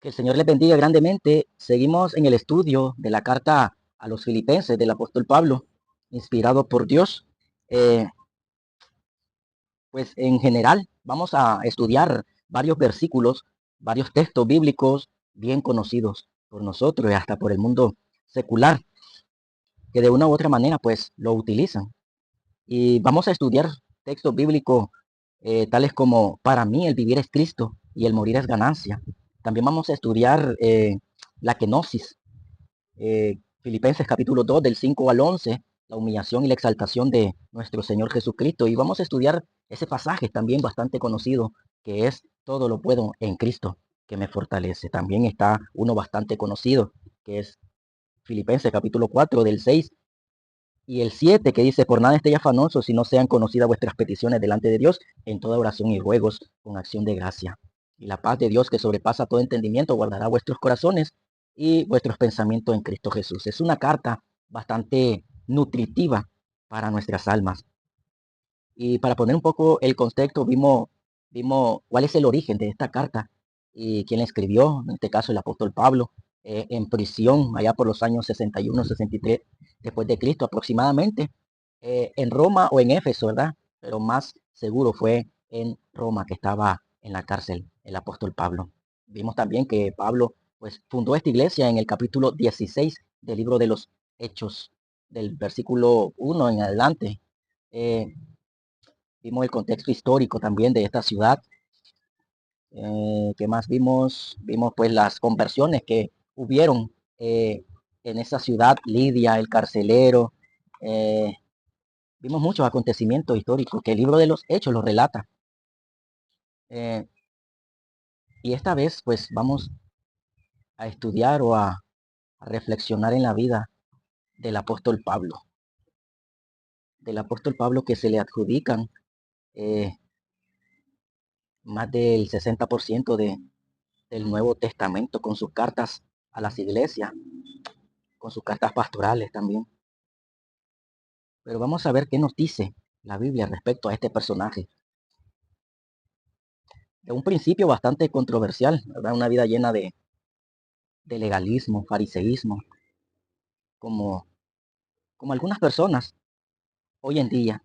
Que el Señor les bendiga grandemente. Seguimos en el estudio de la carta a los filipenses del apóstol Pablo, inspirado por Dios. Eh, pues en general vamos a estudiar varios versículos, varios textos bíblicos bien conocidos por nosotros y hasta por el mundo secular, que de una u otra manera pues lo utilizan. Y vamos a estudiar textos bíblicos tales como: para mí el vivir es Cristo y el morir es ganancia. También vamos a estudiar la kenosis, Filipenses capítulo 2 del 5 al 11, la humillación y la exaltación de nuestro Señor Jesucristo. Y vamos a estudiar ese pasaje también bastante conocido, que es: todo lo puedo en Cristo que me fortalece. También está uno bastante conocido, que es Filipenses capítulo 4 del 6 y el 7, que dice: por nada estéis afanosos, si no sean conocidas vuestras peticiones delante de Dios en toda oración y ruegos con acción de gracia. Y la paz de Dios, que sobrepasa todo entendimiento, guardará vuestros corazones y vuestros pensamientos en Cristo Jesús. Es una carta bastante nutritiva para nuestras almas. Y para poner un poco el contexto, vimos cuál es el origen de esta carta y quién la escribió, en este caso el apóstol Pablo, en prisión allá por los años 61, 63 después de Cristo aproximadamente, en Roma o en Éfeso, ¿verdad? Pero más seguro fue en Roma, que estaba en la cárcel el apóstol Pablo. Vimos también que Pablo pues fundó esta iglesia en el capítulo 16 del libro de los Hechos, del versículo 1 en adelante. Eh, Vimos el contexto histórico también de esta ciudad. ¿Qué más vimos? Vimos pues las conversiones que hubieron en esa ciudad: Lidia, el carcelero. eh, Vimos muchos acontecimientos históricos que el libro de los Hechos los relata. Eh, y esta vez pues vamos a estudiar o a reflexionar en la vida del apóstol Pablo. Del apóstol Pablo, que se le adjudican eh, más del 60% del Nuevo Testamento, con sus cartas a las iglesias, con sus cartas pastorales también. Pero vamos a ver qué nos dice la Biblia respecto a este personaje. De un principio bastante controversial, ¿verdad? Una vida llena de legalismo, fariseísmo, como, como algunas personas hoy en día.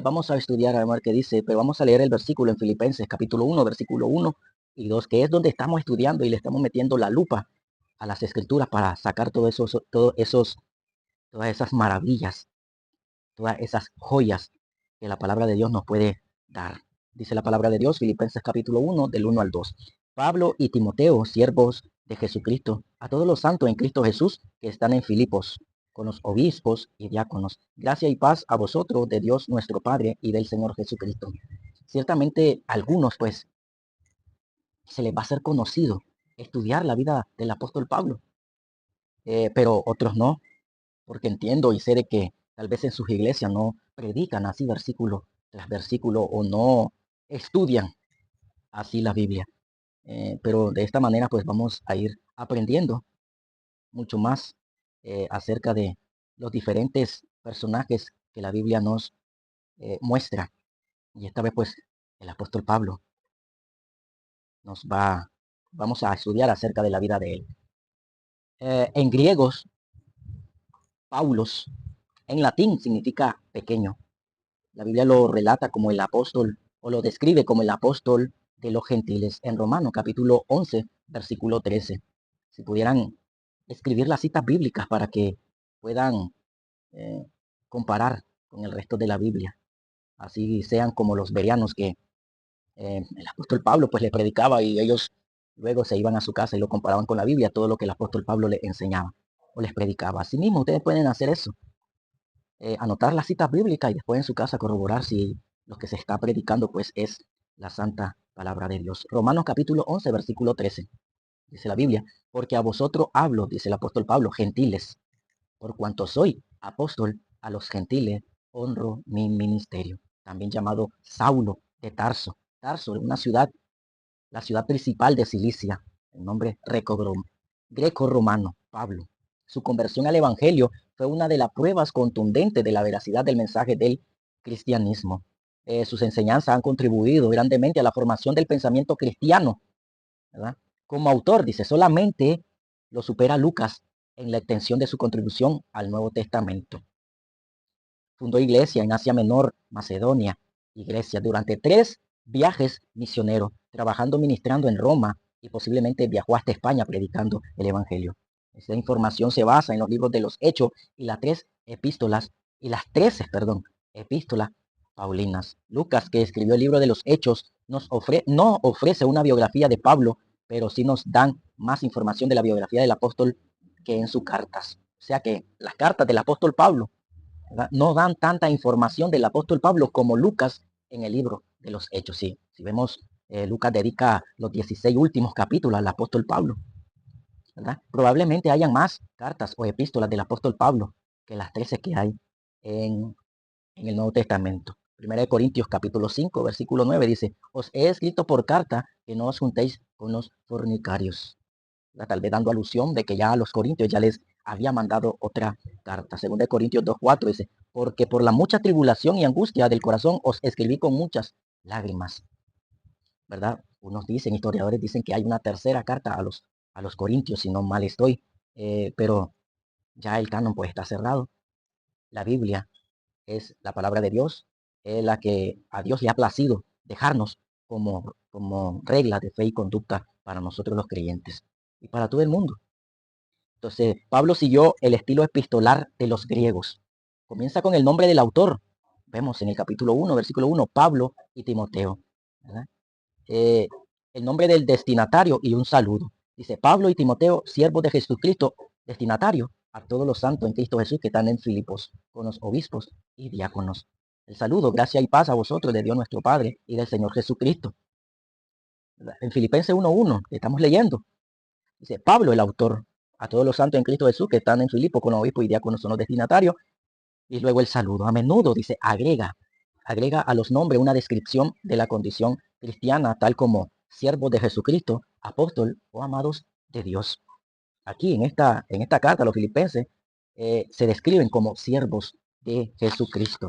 Vamos a estudiar a ver qué dice, pero vamos a leer el versículo en Filipenses capítulo 1, versículo 1 y 2, que es donde estamos estudiando y le estamos metiendo la lupa a las escrituras para sacar todas esas maravillas, todas esas joyas que la palabra de Dios nos puede dar. Dice la palabra de Dios, Filipenses capítulo 1, del 1 al 2. Pablo y Timoteo, siervos de Jesucristo, a todos los santos en Cristo Jesús que están en Filipos, con los obispos y diáconos. Gracia y paz a vosotros de Dios nuestro Padre y del Señor Jesucristo. Ciertamente algunos pues se les va a ser conocido estudiar la vida del apóstol Pablo, pero otros no, porque entiendo y sé de que tal vez en sus iglesias no predican así versículo tras versículo o no estudian así la Biblia. Pero de esta manera pues vamos a ir aprendiendo mucho más acerca de los diferentes personajes que la Biblia nos muestra. Y esta vez pues el apóstol Pablo vamos a estudiar acerca de la vida de él. En griegos, Paulos, en latín significa pequeño. La Biblia lo relata como el apóstol, o lo describe como el apóstol de los gentiles en Romanos capítulo 11, versículo 13. Si pudieran escribir las citas bíblicas para que puedan eh, comparar con el resto de la Biblia, así sean como los bereanos, que el apóstol Pablo pues le predicaba y ellos luego se iban a su casa y lo comparaban con la Biblia, todo lo que el apóstol Pablo les enseñaba o les predicaba. Asimismo, ustedes pueden hacer eso, anotar las citas bíblicas y después en su casa corroborar si lo que se está predicando pues es la santa palabra de Dios. Romanos capítulo 11, versículo 13. Dice la Biblia: porque a vosotros hablo, dice el apóstol Pablo, gentiles, por cuanto soy apóstol a los gentiles, honro mi ministerio. También llamado Saulo de Tarso. Tarso, una ciudad, la ciudad principal de Cilicia, el nombre greco-romano, Pablo. Su conversión al evangelio fue una de las pruebas contundentes de la veracidad del mensaje del cristianismo. Sus enseñanzas han contribuido grandemente a la formación del pensamiento cristiano, ¿verdad? Como autor, dice, solamente lo supera Lucas en la extensión de su contribución al Nuevo Testamento. Fundó iglesia en Asia Menor, Macedonia y Grecia durante 3 viajes misioneros, trabajando, ministrando en Roma y posiblemente viajó hasta España predicando el Evangelio. Esta información se basa en los libros de los Hechos y las 13 epístolas paulinas. Lucas, que escribió el libro de los Hechos, no ofrece una biografía de Pablo, pero sí nos dan más información de la biografía del apóstol que en sus cartas. O sea que las cartas del apóstol Pablo, ¿verdad?, no dan tanta información del apóstol Pablo como Lucas en el libro de los Hechos. Sí, si vemos, Lucas dedica los 16 últimos capítulos al apóstol Pablo, ¿verdad? Probablemente hayan más cartas o epístolas del apóstol Pablo que las 13 que hay en el Nuevo Testamento. Primera de Corintios capítulo 5, versículo 9 dice, os he escrito por carta que no os juntéis con los fornicarios. Tal vez dando alusión de que ya a los corintios ya les había mandado otra carta. Segunda de Corintios 2:4 dice, porque por la mucha tribulación y angustia del corazón os escribí con muchas lágrimas, ¿verdad? Unos dicen, historiadores dicen que hay una tercera carta a los corintios, si no mal estoy, pero ya el canon pues está cerrado. La Biblia es la palabra de Dios, es la que a Dios le ha placido dejarnos como regla de fe y conducta para nosotros los creyentes y para todo el mundo. Entonces, Pablo siguió el estilo epistolar de los griegos. Comienza con el nombre del autor. Vemos en el capítulo 1, versículo 1, Pablo y Timoteo, ¿verdad? El nombre del destinatario y un saludo. Dice, Pablo y Timoteo, siervos de Jesucristo, destinatario a todos los santos en Cristo Jesús que están en Filipos, con los obispos y diáconos. El saludo, gracia y paz a vosotros de Dios nuestro Padre y del Señor Jesucristo. En Filipenses 1:1, que estamos leyendo, dice, Pablo, el autor, a todos los santos en Cristo Jesús que están en Filipo con los obispos y diáconos son los destinatarios. Y luego el saludo. A menudo, dice, agrega a los nombres una descripción de la condición cristiana, tal como siervos de Jesucristo, apóstol o amados de Dios. Aquí en esta carta a los filipenses se describen como siervos de Jesucristo.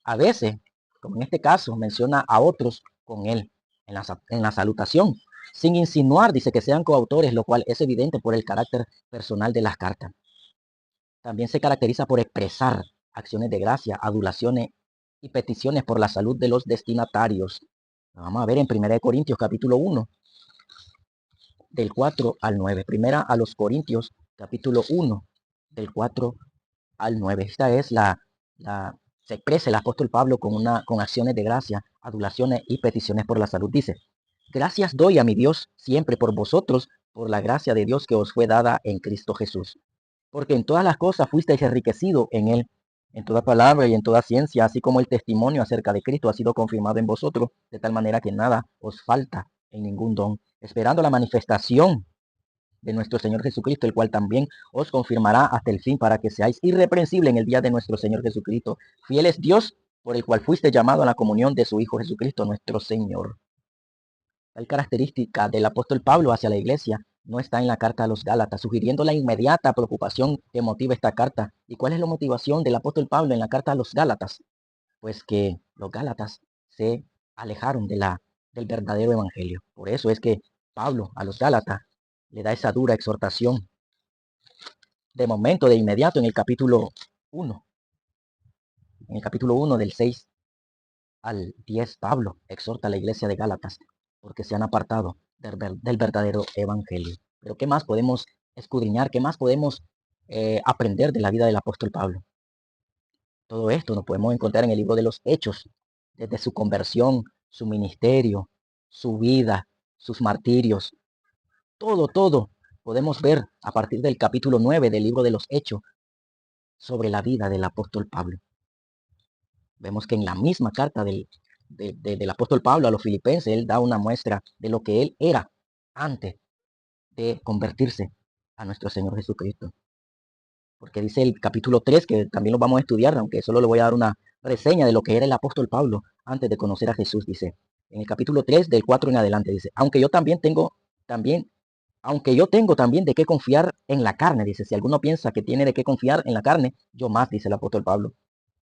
A veces, como en este caso, menciona a otros con él en la salutación, sin insinuar, dice, que sean coautores, lo cual es evidente por el carácter personal de las cartas. También se caracteriza por expresar acciones de gracia, adulaciones y peticiones por la salud de los destinatarios. Lo vamos a ver en 1 Corintios capítulo 1, del 4 al 9. Primera a los Corintios capítulo 1, del 4 al 9. Esta es se expresa el apóstol Pablo con acciones de gracia, adulaciones y peticiones por la salud. Dice, gracias doy a mi Dios siempre por vosotros, por la gracia de Dios que os fue dada en Cristo Jesús. Porque en todas las cosas fuisteis enriquecido en él, en toda palabra y en toda ciencia, así como el testimonio acerca de Cristo ha sido confirmado en vosotros, de tal manera que nada os falta en ningún don, esperando la manifestación de nuestro Señor Jesucristo, el cual también os confirmará hasta el fin, para que seáis irreprensibles en el día de nuestro Señor Jesucristo. Fiel es Dios, por el cual fuiste llamado a la comunión de su Hijo Jesucristo, nuestro Señor. Tal característica del apóstol Pablo hacia la iglesia no está en la carta a los Gálatas, sugiriendo la inmediata preocupación que motiva esta carta. ¿Y cuál es la motivación del apóstol Pablo en la carta a los Gálatas? Pues que los Gálatas se alejaron del verdadero evangelio. Por eso es que Pablo a los Gálatas le da esa dura exhortación. De momento, de inmediato, en el capítulo 1, del 6 al 10, Pablo exhorta a la iglesia de Gálatas porque se han apartado del verdadero evangelio. Pero ¿qué más podemos escudriñar? ¿Qué más podemos aprender de la vida del apóstol Pablo? Todo esto lo podemos encontrar en el libro de los Hechos, desde su conversión, su ministerio, su vida, sus martirios. Todo podemos ver a partir del capítulo 9 del libro de los Hechos sobre la vida del apóstol Pablo. Vemos que en la misma carta del apóstol Pablo a los filipenses, él da una muestra de lo que él era antes de convertirse a nuestro Señor Jesucristo. Porque dice el capítulo 3, que también lo vamos a estudiar, aunque solo le voy a dar una reseña de lo que era el apóstol Pablo antes de conocer a Jesús. Dice, en el capítulo 3, del 4 en adelante, dice, aunque yo tengo también de qué confiar en la carne, dice, si alguno piensa que tiene de qué confiar en la carne, yo más, dice el apóstol Pablo.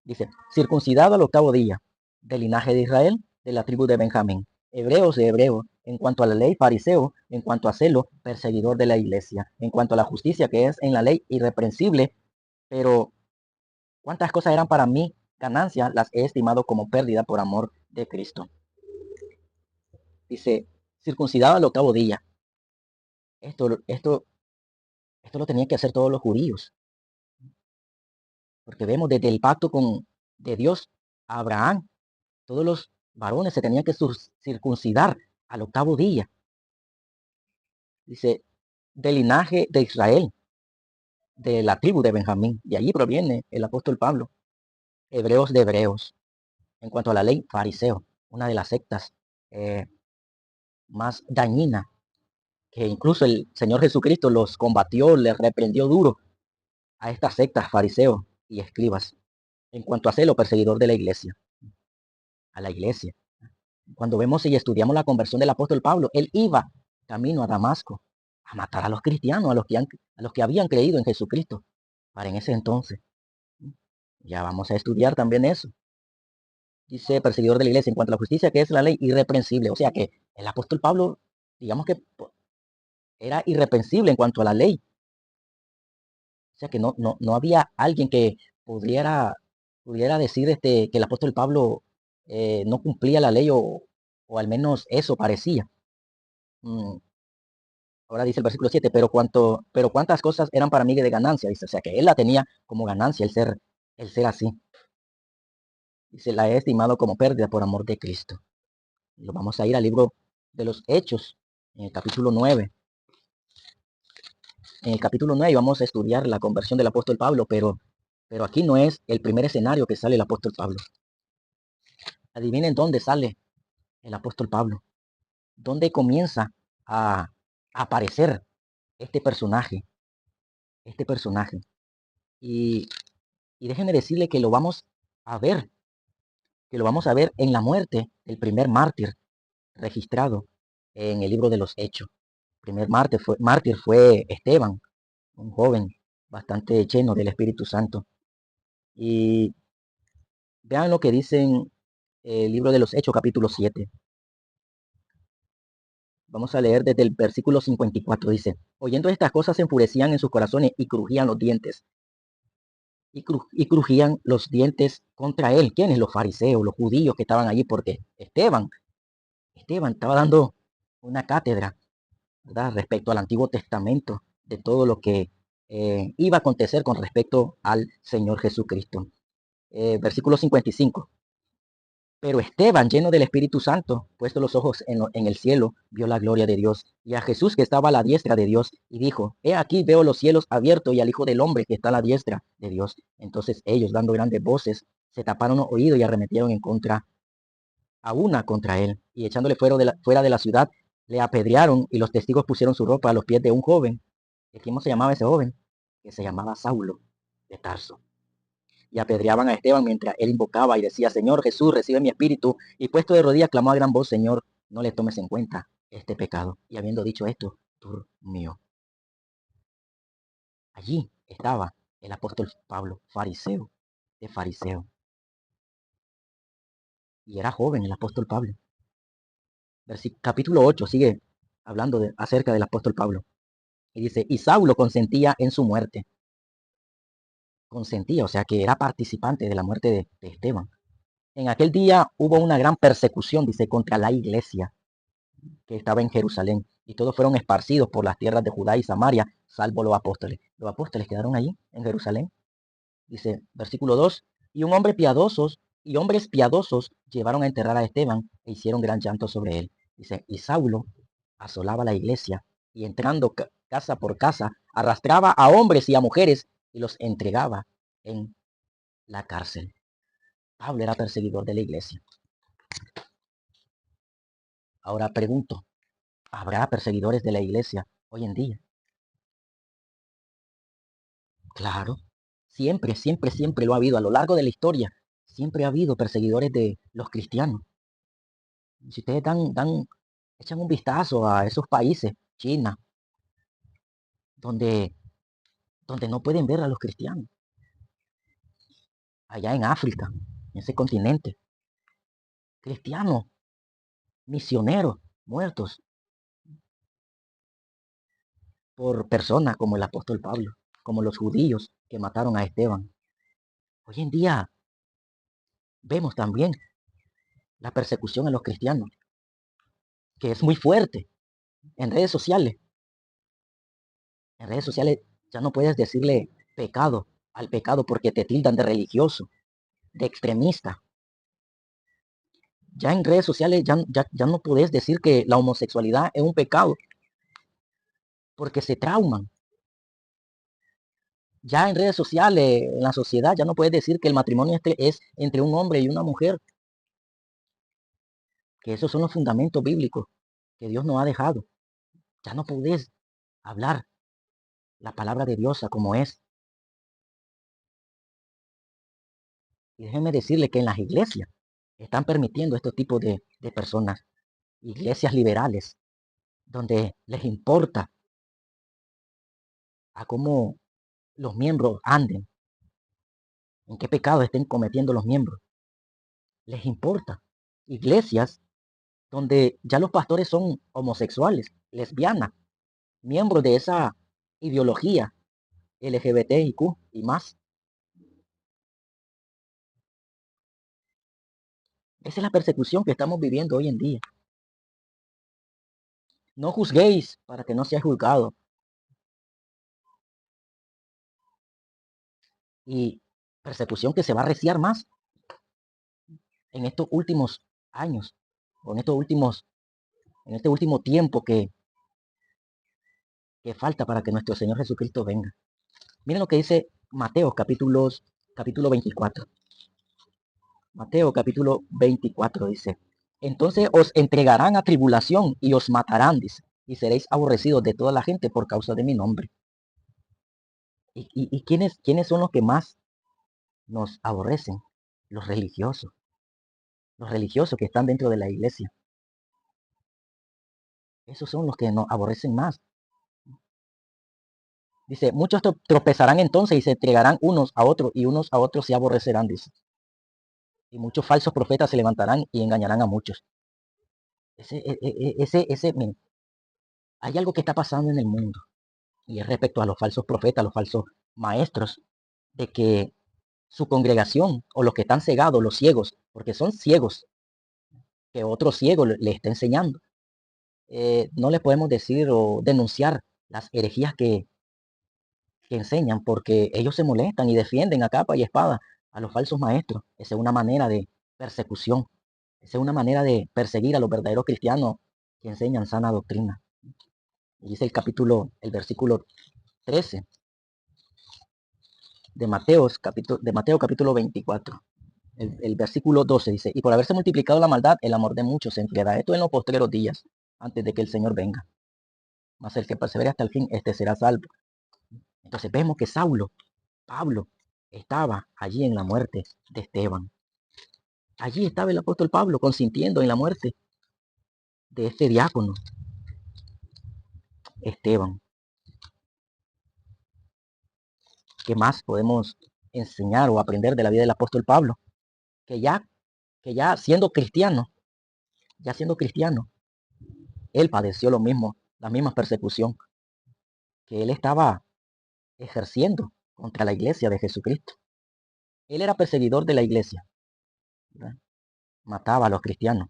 Dice, circuncidado al 8º día, del linaje de Israel, de la tribu de Benjamín, hebreos de hebreos, en cuanto a la ley, fariseo, en cuanto a celo, perseguidor de la iglesia, en cuanto a la justicia que es en la ley, irreprensible, pero cuántas cosas eran para mí ganancia, las he estimado como pérdida por amor de Cristo. Dice, circuncidado al octavo día. Esto lo tenían que hacer todos los judíos, porque vemos desde el pacto de Dios a Abraham, todos los varones se tenían que circuncidar al octavo día. Dice, del linaje de Israel, de la tribu de Benjamín. De allí proviene el apóstol Pablo. Hebreos de hebreos. En cuanto a la ley, fariseo, una de las sectas eh, más dañina, que incluso el Señor Jesucristo los combatió, les reprendió duro a estas sectas, fariseos y escribas. En cuanto a celo, perseguidor de la iglesia, a la iglesia. Cuando vemos y estudiamos la conversión del apóstol Pablo, él iba camino a Damasco a matar a los cristianos, a los que habían creído en Jesucristo, para en ese entonces. Ya vamos a estudiar también eso. Dice perseguidor de la iglesia en cuanto a la justicia, que es la ley irreprensible. O sea que el apóstol Pablo, digamos que era irreprensible en cuanto a la ley. O sea que no había alguien que pudiera decir que el apóstol Pablo no cumplía la ley o al menos eso parecía. Mm, Ahora dice el versículo 7, pero cuántas cosas eran para mí de ganancia, dice, o sea que él la tenía como ganancia el ser así. Dice, la he estimado como pérdida por amor de Cristo. Y lo vamos a ir al libro de los Hechos, en el capítulo 9. En el capítulo 9 vamos a estudiar la conversión del apóstol Pablo, pero aquí no es el primer escenario que sale el apóstol Pablo. Adivinen dónde sale el apóstol Pablo, dónde comienza a aparecer este personaje, este personaje. Y, y déjenme decirle que lo vamos a ver, que lo vamos a ver en la muerte del primer mártir registrado en el libro de los Hechos. El primer mártir fue Esteban, un joven bastante lleno del Espíritu Santo. Y vean lo que dice en el libro de los Hechos, capítulo 7. Vamos a leer desde el versículo 54. Dice, oyendo estas cosas se enfurecían en sus corazones y crujían los dientes. Y crujían los dientes contra él. ¿Quiénes? Los fariseos, los judíos que estaban allí, porque Esteban estaba dando una cátedra, ¿verdad? Respecto al Antiguo Testamento, de todo lo que iba a acontecer con respecto al Señor Jesucristo. Versículo 55. Pero Esteban, lleno del Espíritu Santo, puesto los ojos en el cielo, vio la gloria de Dios y a Jesús que estaba a la diestra de Dios y dijo, he aquí veo los cielos abiertos y al Hijo del Hombre que está a la diestra de Dios. Entonces ellos, dando grandes voces, se taparon los oídos y arremetieron en contra, a una contra él, y echándole fuera de la ciudad, le apedrearon y los testigos pusieron su ropa a los pies de un joven. ¿Cómo se llamaba ese joven? Que se llamaba Saulo de Tarso. Y apedreaban a Esteban mientras él invocaba y decía, Señor Jesús, recibe mi espíritu. Y puesto de rodillas, clamó a gran voz, Señor, no le tomes en cuenta este pecado. Y habiendo dicho esto, durmió. Allí estaba el apóstol Pablo, fariseo, de fariseo. Y era joven el apóstol Pablo. Capítulo 8 sigue hablando acerca del apóstol Pablo. Y dice, y Saulo consentía en su muerte. Consentía, o sea que era participante de la muerte de Esteban. En aquel día hubo una gran persecución, dice, contra la iglesia que estaba en Jerusalén, y todos fueron esparcidos por las tierras de Judá y Samaria, salvo los apóstoles. Los apóstoles quedaron allí, en Jerusalén. Dice, versículo 2, y hombres piadosos llevaron a enterrar a Esteban e hicieron gran llanto sobre él. Dice, y Saulo asolaba la iglesia, y entrando casa por casa, arrastraba a hombres y a mujeres y los entregaba en la cárcel. Pablo era perseguidor de la iglesia. Ahora pregunto, ¿habrá perseguidores de la iglesia hoy en día? Claro, siempre, siempre, siempre lo ha habido a lo largo de la historia. Siempre ha habido perseguidores de los cristianos. Si ustedes echan un vistazo a esos países, China, donde, donde no pueden ver a los cristianos, allá en África, en ese continente, cristianos misioneros muertos por personas como el apóstol Pablo, como los judíos que mataron a Esteban. Hoy en día vemos también la persecución a los cristianos, que es muy fuerte en redes sociales. En redes sociales ya no puedes decirle pecado al pecado porque te tildan de religioso, de extremista. Ya en redes sociales ya no puedes decir que la homosexualidad es un pecado porque se trauman. Ya en redes sociales, en la sociedad, ya no puedes decir que el matrimonio es entre un hombre y una mujer, que esos son los fundamentos bíblicos que Dios nos ha dejado. Ya no puedes hablar la palabra de Dios como es. Y déjenme decirle que en las iglesias están permitiendo este tipo de personas, iglesias liberales, donde les importa a cómo los miembros anden, en qué pecado estén cometiendo los miembros. Les importa. Iglesias donde ya los pastores son homosexuales, lesbianas, miembros de esa ideología LGBTIQ y más. Esa es la persecución que estamos viviendo hoy en día. No juzguéis para que no seáis juzgados. Y persecución que se va a arreciar más en estos últimos años, o en este último tiempo que falta para que nuestro Señor Jesucristo venga. Miren lo que dice Mateo capítulo 24. Mateo capítulo 24 dice, entonces os entregarán a tribulación y os matarán, dice, y seréis aborrecidos de toda la gente por causa de mi nombre. ¿Y quiénes son los que más nos aborrecen? Los religiosos que están dentro de la iglesia. Esos son los que nos aborrecen más. Dice, muchos tropezarán entonces y se entregarán unos a otros y unos a otros se aborrecerán, dice. Y muchos falsos profetas se levantarán y engañarán a muchos. Miren, hay algo que está pasando en el mundo y es respecto a los falsos profetas, los falsos maestros, de que su congregación o los que están cegados, los ciegos, porque son ciegos, que otro ciego le está enseñando. No le podemos decir o denunciar las herejías que enseñan porque ellos se molestan y defienden a capa y espada a los falsos maestros. Esa es una manera de persecución. Esa es una manera de perseguir a los verdaderos cristianos que enseñan sana doctrina. Y dice el versículo 13 de Mateo capítulo 24. El versículo 12 dice, y por haberse multiplicado la maldad, el amor de muchos se enfriará. Esto en los postreros días, antes de que el Señor venga. Mas el que persevere hasta el fin, este será salvo. Entonces vemos que Pablo, estaba allí en la muerte de Esteban. Allí estaba el apóstol Pablo consintiendo en la muerte de este diácono, Esteban. ¿Qué más podemos enseñar o aprender de la vida del apóstol Pablo? Que ya, que ya siendo cristiano, él padeció lo mismo, la misma persecución que él estaba ejerciendo contra la iglesia de Jesucristo. Él era perseguidor de la iglesia, ¿verdad? Mataba a los cristianos,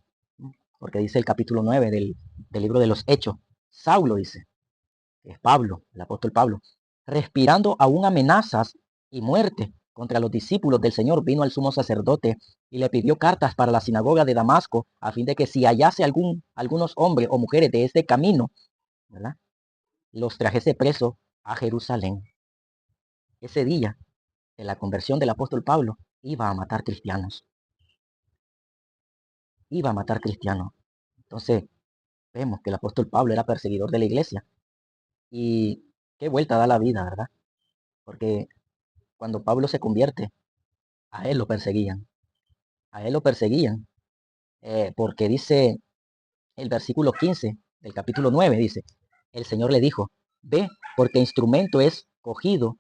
porque dice el capítulo 9 del libro de los Hechos. Saulo dice, que es Pablo, el apóstol Pablo, respirando aún amenazas y muerte contra los discípulos del Señor, vino al sumo sacerdote y le pidió cartas para la sinagoga de Damasco, a fin de que si hallase algunos hombres o mujeres de este camino, ¿verdad?, los trajese preso a Jerusalén. Ese día de la conversión del apóstol Pablo, iba a matar cristianos. Iba a matar cristianos. Entonces, vemos que el apóstol Pablo era perseguidor de la iglesia. Y qué vuelta da la vida, ¿verdad? Porque cuando Pablo se convierte, a él lo perseguían. A él lo perseguían. Porque dice el versículo 15 del capítulo 9, dice, el Señor le dijo, ve, porque instrumento es cogido,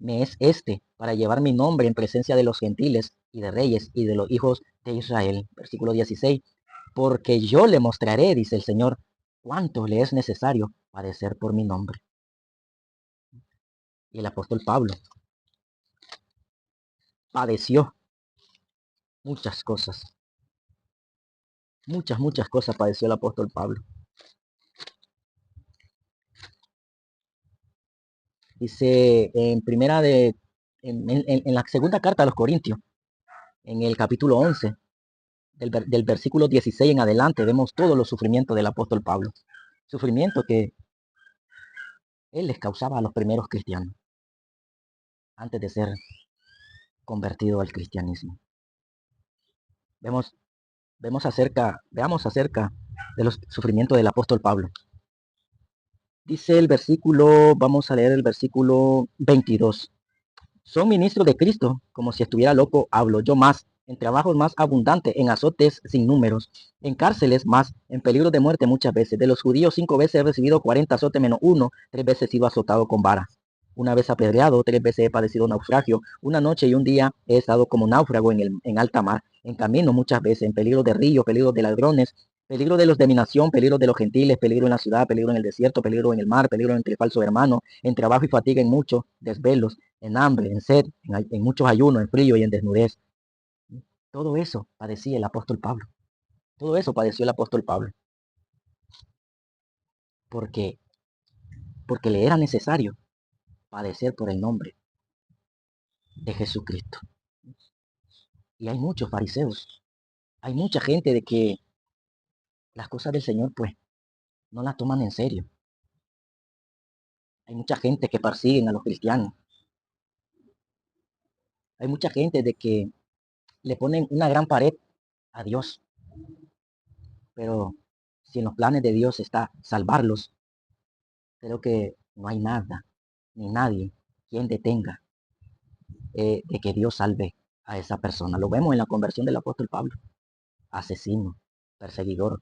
me es este, para llevar mi nombre en presencia de los gentiles y de reyes y de los hijos de Israel. Versículo 16, porque yo le mostraré, dice el Señor, cuánto le es necesario padecer por mi nombre. Y el apóstol Pablo padeció muchas cosas, muchas cosas padeció el apóstol Pablo. Dice en la segunda carta a los Corintios, en el capítulo 11, del versículo 16 en adelante, vemos todos los sufrimientos del apóstol Pablo. Sufrimiento que él les causaba a los primeros cristianos, antes de ser convertido al cristianismo. Vemos, veamos acerca de los sufrimientos del apóstol Pablo. Dice el versículo, vamos a leer el versículo 22. Son ministros de Cristo, como si estuviera loco, hablo yo más, en trabajos más abundantes, en azotes sin números, en cárceles más, en peligro de muerte muchas veces. De los judíos 5 veces he recibido 40 azotes menos uno, 3 veces he sido azotado con varas. Una vez apedreado, 3 veces he padecido naufragio. Una noche y un día he estado como náufrago en alta mar, en camino muchas veces, en peligro de río, peligro de ladrones, peligro de los de mi nación, peligro de los gentiles, peligro en la ciudad, peligro en el desierto, peligro en el mar, peligro entre falsos hermanos, en trabajo y fatiga, en muchos desvelos, en hambre, en sed, en muchos ayunos, en frío y en desnudez. Todo eso padecía el apóstol Pablo. Todo eso padeció el apóstol Pablo. Porque, porque le era necesario padecer por el nombre de Jesucristo. Y hay muchos fariseos. Hay mucha gente de que las cosas del Señor pues no las toman en serio. Hay mucha gente que persiguen a los cristianos. Hay mucha gente de que le ponen una gran pared a Dios. Pero si en los planes de Dios está salvarlos, creo que no hay nada ni nadie quien detenga de que Dios salve a esa persona. Lo vemos en la conversión del apóstol Pablo. Asesino, perseguidor,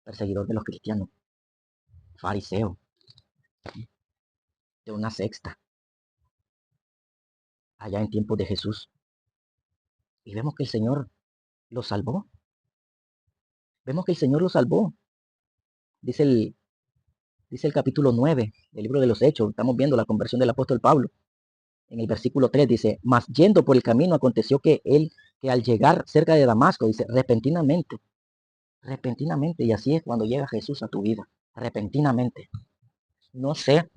perseguidor de los cristianos, fariseo, de una sexta, allá en tiempos de Jesús. Y vemos que el Señor lo salvó. Vemos que el Señor lo salvó. Dice el, dice el capítulo 9 del libro de los Hechos. Estamos viendo la conversión del apóstol Pablo. En el versículo 3 dice, mas yendo por el camino aconteció que al llegar cerca de Damasco, dice, repentinamente, y así es cuando llega Jesús a tu vida, repentinamente. No sé,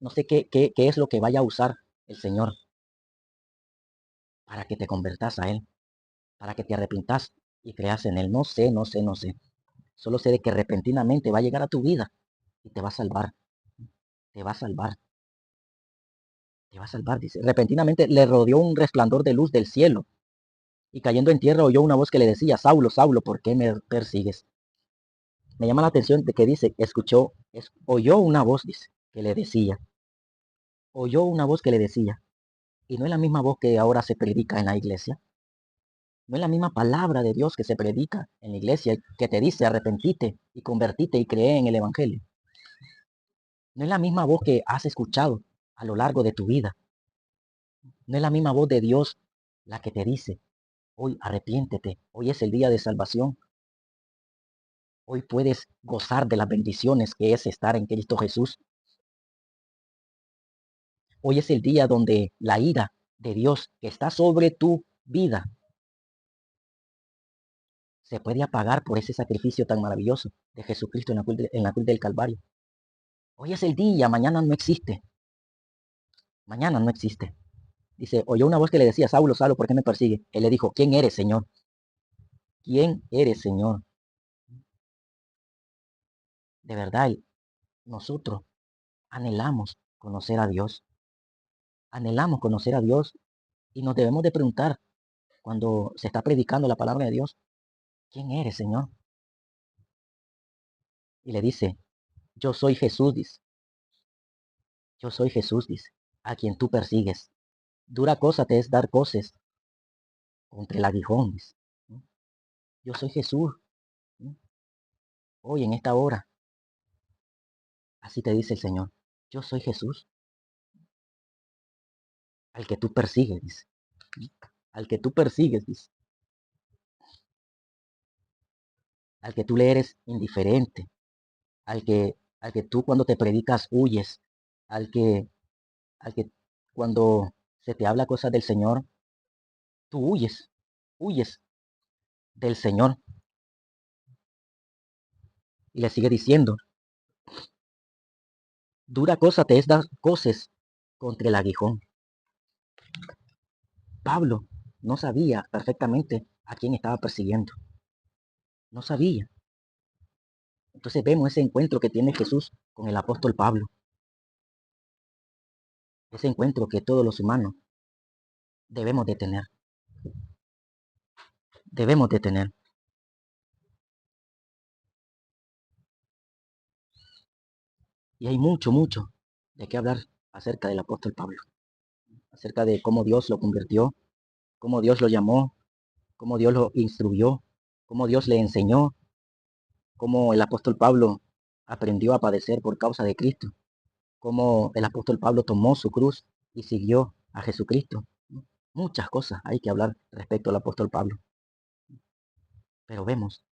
no sé qué es lo que vaya a usar el Señor para que te convertas a Él, para que te arrepintas y creas en Él. No sé, no sé, no sé. Solo sé de que repentinamente va a llegar a tu vida y te va a salvar, te va a salvar, te va a salvar, dice. Repentinamente le rodeó un resplandor de luz del cielo y cayendo en tierra oyó una voz que le decía, Saulo, Saulo, ¿por qué me persigues? Me llama la atención de que dice, oyó una voz, dice, que le decía, oyó una voz que le decía, y no es la misma voz que ahora se predica en la iglesia, no es la misma palabra de Dios que se predica en la iglesia, que te dice arrepentite y convertite y cree en el evangelio. No es la misma voz que has escuchado a lo largo de tu vida. No es la misma voz de Dios la que te dice, hoy arrepiéntete, hoy es el día de salvación. Hoy puedes gozar de las bendiciones que es estar en Cristo Jesús. Hoy es el día donde la ira de Dios que está sobre tu vida se puede apagar por ese sacrificio tan maravilloso de Jesucristo en la cruz del Calvario. Hoy es el día, mañana no existe. Mañana no existe. Dice, oyó una voz que le decía, Saulo, Saulo, ¿por qué me persigue? Él le dijo, ¿quién eres, Señor? ¿Quién eres, Señor? De verdad, nosotros anhelamos conocer a Dios. Anhelamos conocer a Dios y nos debemos de preguntar cuando se está predicando la palabra de Dios, ¿quién eres, Señor? Y le dice, yo soy Jesús, dice. Yo soy Jesús, dice, a quien tú persigues. Dura cosa te es dar coces contra el aguijón, dice. Yo soy Jesús. Hoy en esta hora, así te dice el Señor. Yo soy Jesús, al que tú persigues, dice. Al que tú persigues, dice. al que tú le eres indiferente, al que tú cuando te predicas huyes, al que, al que cuando se te habla cosas del Señor, tú huyes del Señor. Y le sigue diciendo, dura cosa te es dar coces contra el aguijón. Pablo no sabía perfectamente a quién estaba persiguiendo. No sabía. Entonces vemos ese encuentro que tiene Jesús con el apóstol Pablo. Ese encuentro que todos los humanos debemos de tener. Debemos de tener. Y hay mucho de qué hablar acerca del apóstol Pablo. Acerca de cómo Dios lo convirtió, cómo Dios lo llamó, cómo Dios lo instruyó, cómo Dios le enseñó, cómo el apóstol Pablo aprendió a padecer por causa de Cristo, cómo el apóstol Pablo tomó su cruz y siguió a Jesucristo. Muchas cosas hay que hablar respecto al apóstol Pablo. Pero vemos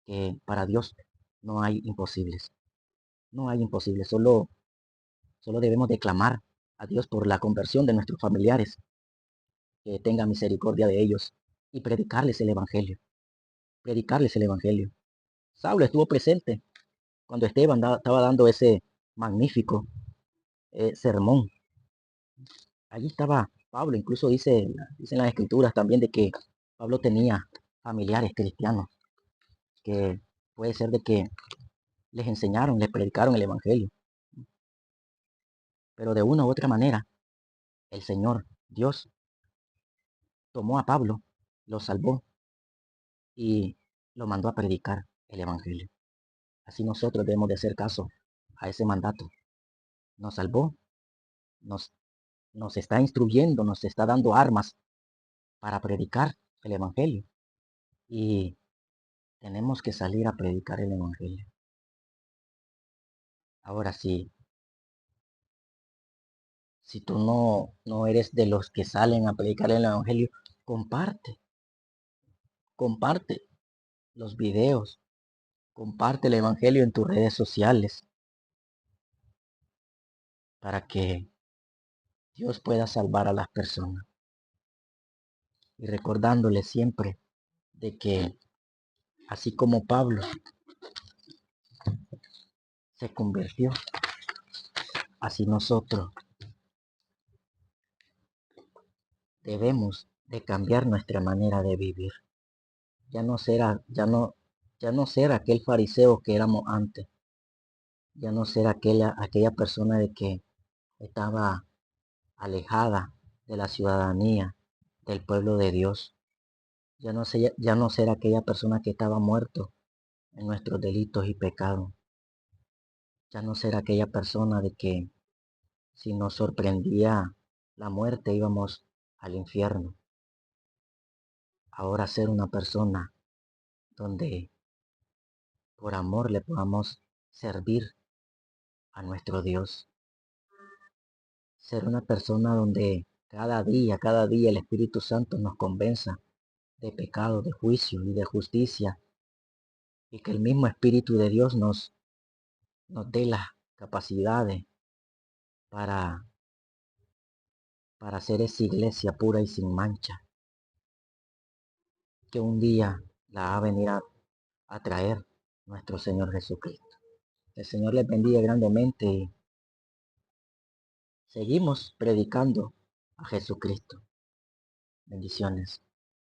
que para Dios no hay imposibles. No hay imposibles. Solo debemos de clamar a Dios por la conversión de nuestros familiares, que tenga misericordia de ellos y predicarles el Evangelio. Predicarles el Evangelio. Saulo estuvo presente cuando Esteban estaba dando ese magnífico sermón. Allí estaba Pablo, incluso dicen las escrituras también de que Pablo tenía familiares cristianos, que puede ser de que les enseñaron, les predicaron el Evangelio. Pero de una u otra manera, el Señor, Dios, tomó a Pablo, lo salvó y lo mandó a predicar el Evangelio. Así nosotros debemos de hacer caso a ese mandato. Nos salvó, nos, nos está instruyendo, nos está dando armas para predicar el Evangelio. Y tenemos que salir a predicar el Evangelio. Ahora sí, si tú no eres de los que salen a predicar el Evangelio, comparte los videos, comparte el Evangelio en tus redes sociales para que Dios pueda salvar a las personas. Y recordándole siempre de que así como Pablo se convirtió, así nosotros debemos de cambiar nuestra manera de vivir. Ya no ser aquel fariseo que éramos antes. Ya no ser aquella persona de que estaba alejada de la ciudadanía, del pueblo de Dios. Ya no ser aquella persona que estaba muerto en nuestros delitos y pecados. Ya no ser aquella persona de que si nos sorprendía la muerte íbamos al infierno. Ahora ser una persona donde por amor le podamos servir a nuestro Dios. Ser una persona donde cada día el Espíritu Santo nos convenza de pecado, de juicio y de justicia, y que el mismo Espíritu de Dios nos dé las capacidades para, para hacer esa iglesia pura y sin mancha, que un día la va a venir a traer nuestro Señor Jesucristo. El Señor les bendiga grandemente y seguimos predicando a Jesucristo. Bendiciones.